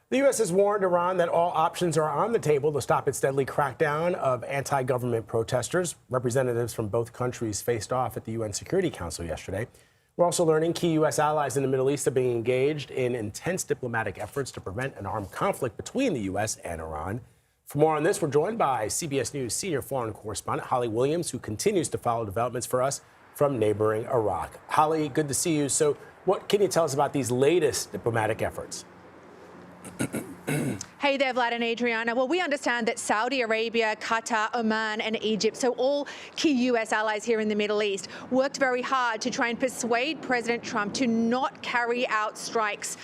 The U.S. has warned Iran that all options are on the table to stop its deadly crackdown of anti-government protesters. Representatives from both countries faced off at the UN Security Council yesterday. We're also learning key U.S. allies in the Middle East are being engaged in intense diplomatic efforts to prevent an armed conflict between the U.S. and Iran. For more on this, we're joined by CBS News senior foreign correspondent Holly Williams, who continues to follow developments for us from neighboring Iraq. Holly, good to see you. So what can you tell us about these latest diplomatic efforts? Hey there, Vlad and Adriana. Well, we understand that Saudi Arabia, Qatar, Oman and Egypt, so all key U.S. allies here in the Middle East, worked very hard to try and persuade President Trump to not carry out strikes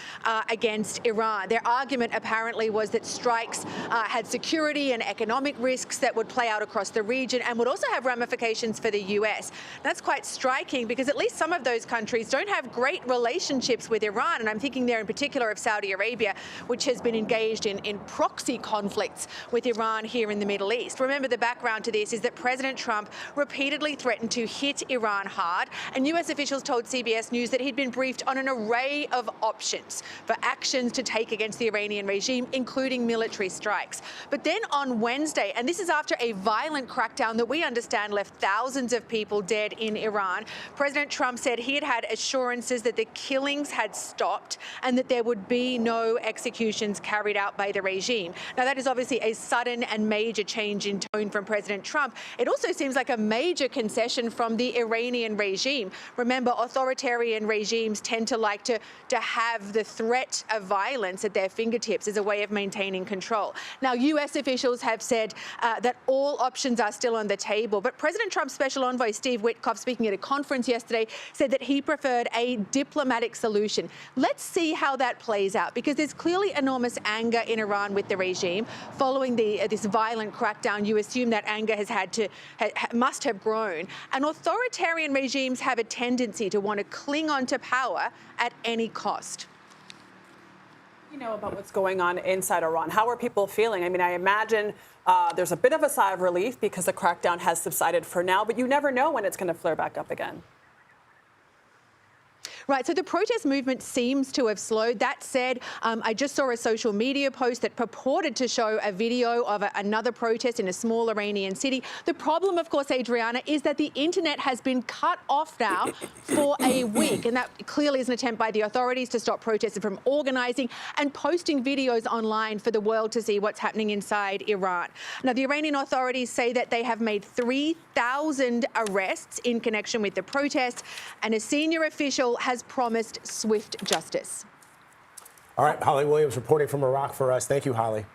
against Iran. Their argument apparently was that strikes had security and economic risks that would play out across the region and would also have ramifications for the U.S. That's quite striking because at least some of those countries don't have great relationships with Iran, and I'm thinking there in particular of Saudi Arabia, which has been engaged in proxy conflicts with Iran here in the Middle East. Remember, the background to this is that President Trump repeatedly threatened to hit Iran hard, and U.S. officials told CBS News that he'd been briefed on an array of options for actions to take against the Iranian regime, including military strikes. But then on Wednesday, and this is after a violent crackdown that we understand left thousands of people dead in Iran, President Trump said he had had assurances that the killings had stopped and that there would be no executions carried out by the regime. Now, that is obviously a sudden and major change in tone from President Trump. It also seems like a major concession from the Iranian regime. Remember, authoritarian regimes tend to like to have the threat of violence at their fingertips as a way of maintaining control. Now, U.S. officials have said that all options are still on the table, but President Trump's special envoy, Steve Witkoff, speaking at a conference yesterday, said that he preferred a diplomatic solution. Let's see how that plays out, because there's clearly enormous anger in Iran with the regime. Following this violent crackdown, you assume that anger must have grown. And authoritarian regimes have a tendency to want to cling on to power at any cost. You know about what's going on inside Iran. How are people feeling? I mean, I imagine there's a bit of a sigh of relief because the crackdown has subsided for now, but you never know when it's going to flare back up again. Right, so the protest movement seems to have slowed. That said, I just saw a social media post that purported to show a video of another protest in a small Iranian city. The problem, of course, Adriana, is that the internet has been cut off now for a week, and that clearly is an attempt by the authorities to stop protesters from organizing and posting videos online for the world to see what's happening inside Iran. Now, the Iranian authorities say that they have made 3,000 arrests in connection with the protests, and a senior official has promised swift justice. All right, Holly Williams reporting from Iraq for us. Thank you, Holly.